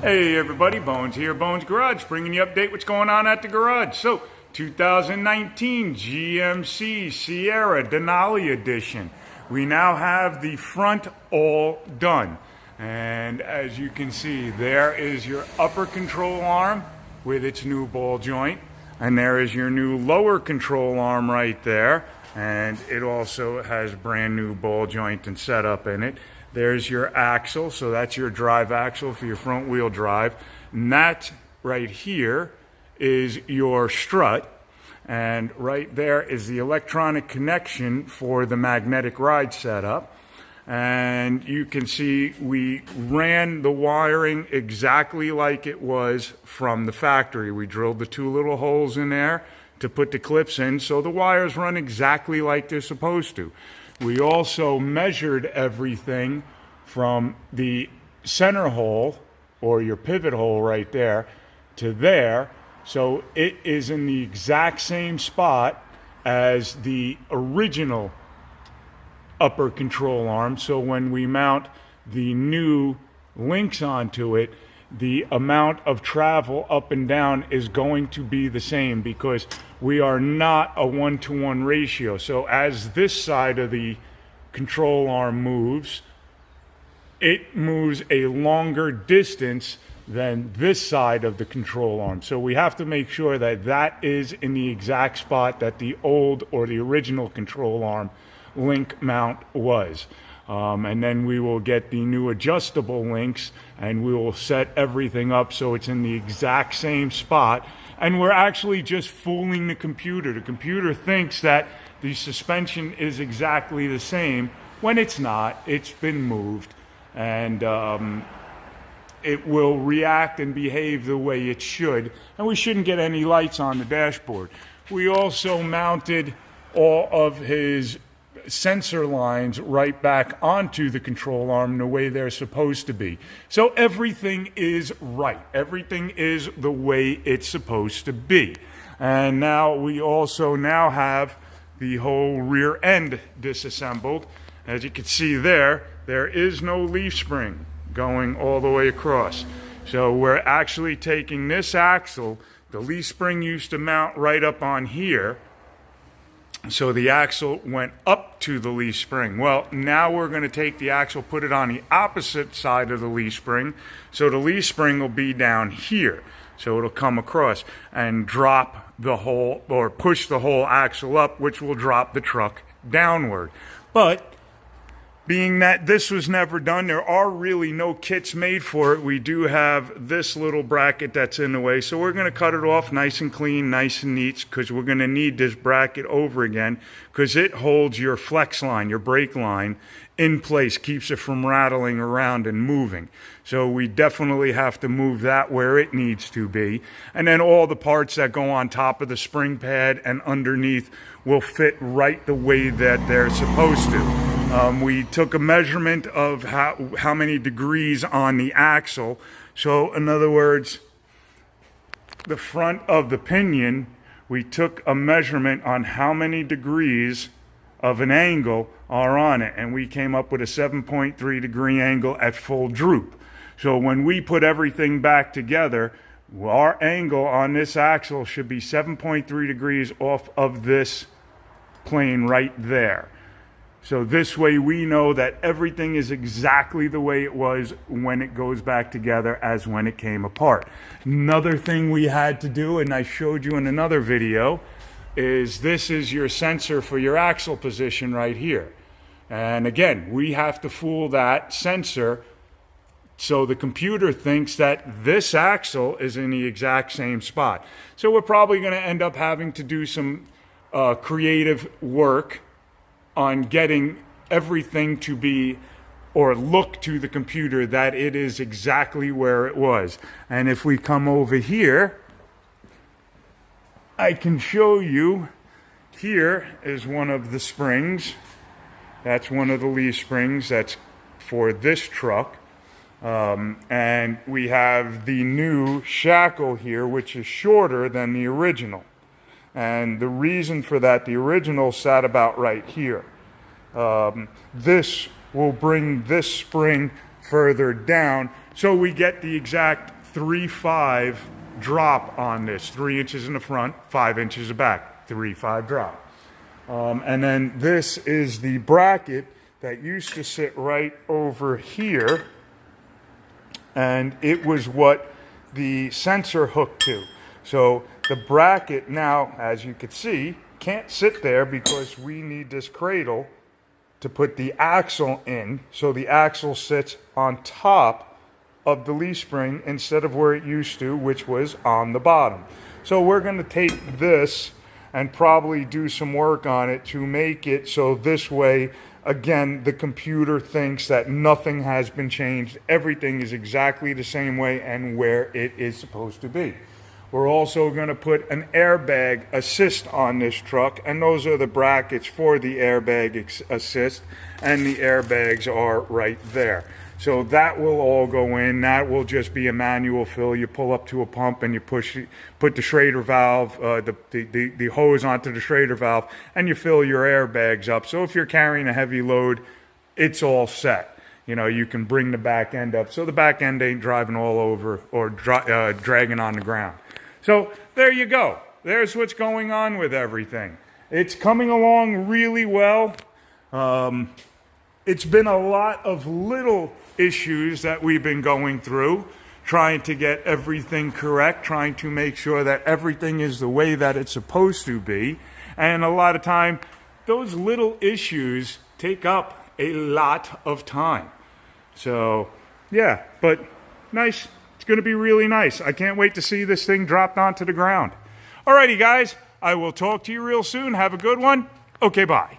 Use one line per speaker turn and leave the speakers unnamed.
Hey everybody, Bones here, Bones Garage, bringing you update what's going on at the garage. So, 2019 GMC Sierra Denali edition. We now have the front all done. And as you can see, there is your upper control arm with its new ball joint. And there is your new lower control arm right there. And it also has brand new ball joint and setup in it. There's your axle, so that's your drive axle for your front wheel drive. And that right here is your strut. And right there is the electronic connection for the magnetic ride setup. And you can see we ran the wiring exactly like it was from the factory. We drilled the two little holes in there to put the clips in, so the wires run exactly like they're supposed to. We also measured everything from the center hole, or your pivot hole right there, to there, so it is in the exact same spot as the original upper control arm. So when we mount the new links onto it, the amount of travel up and down is going to be the same, because we are not a 1-to-1 ratio. So as this side of the control arm moves, it moves a longer distance than this side of the control arm. So we have to make sure that that is in the exact spot that the old or the original control arm link mount was. And then we will get the new adjustable links and we will set everything up so it's in the exact same spot. And we're actually just fooling the computer. The computer thinks that the suspension is exactly the same when it's not. It's been moved, and it will react and behave the way it should. And we shouldn't get any lights on the dashboard. We also mounted all of his sensor lines right back onto the control arm the way they're supposed to be. So everything is right. Everything is the way it's supposed to be. And now we also now have the whole rear end disassembled. As you can see there is no leaf spring going all the way across. So we're actually taking this axle. The leaf spring used to mount right up on here, so the axle went up to the leaf spring. Well, now we're going to take the axle, put it on the opposite side of the leaf spring, so the leaf spring will be down here. So it'll come across and drop the whole, or push the whole axle up, which will drop the truck downward. But being that this was never done, there are really no kits made for it. We do have this little bracket that's in the way, so we're going to cut it off nice and clean, nice and neat, because we're going to need this bracket over again, because it holds your flex line, your brake line, in place, keeps it from rattling around and moving. So we definitely have to move that where it needs to be. And then all the parts that go on top of the spring pad and underneath will fit right the way that they're supposed to. We took a measurement of how many degrees on the axle. So in other words, the front of the pinion, we took a measurement on how many degrees of an angle are on it, and we came up with a 7.3 degree angle at full droop. So when we put everything back together, our angle on this axle should be 7.3 degrees off of this plane right there. So this way we know that everything is exactly the way it was when it goes back together as when it came apart. Another thing we had to do, and I showed you in another video, is this is your sensor for your axle position right here. And again, we have to fool that sensor so the computer thinks that this axle is in the exact same spot. So we're probably going to end up having to do some creative work on getting everything to be, or look to the computer that it is exactly where it was. And if we come over here, I can show you, here is one of the springs. That's one of the leaf springs that's for this truck. And we have the new shackle here, which is shorter than the original. And the reason for that, the original sat about right here. This will bring this spring further down, so we get the exact 3-5 drop on this. 3 inches in the front, 5 inches in the back. 3-5 drop. And then this is the bracket that used to sit right over here. And it was what the sensor hooked to. So the bracket now, as you can see, can't sit there because we need this cradle to put the axle in. So the axle sits on top of the leaf spring instead of where it used to, which was on the bottom. So we're going to take this and probably do some work on it to make it so this way, again, the computer thinks that nothing has been changed. Everything is exactly the same way and where it is supposed to be. We're also going to put an airbag assist on this truck, and those are the brackets for the airbag assist, and the airbags are right there. So that will all go in. That will just be a manual fill. You pull up to a pump and you put the Schrader valve, the hose onto the Schrader valve, and you fill your airbags up. So if you're carrying a heavy load, it's all set. You know, you can bring the back end up so the back end ain't driving all over or dragging on the ground. So there you go. There's what's going on with everything. It's coming along really well. It's been a lot of little issues that we've been going through, trying to get everything correct, trying to make sure that everything is the way that it's supposed to be. And a lot of time, those little issues take up a lot of time. So, yeah, but nice. It's going to be really nice. I can't wait to see this thing dropped onto the ground. Alrighty, guys. I will talk to you real soon. Have a good one. Okay, bye.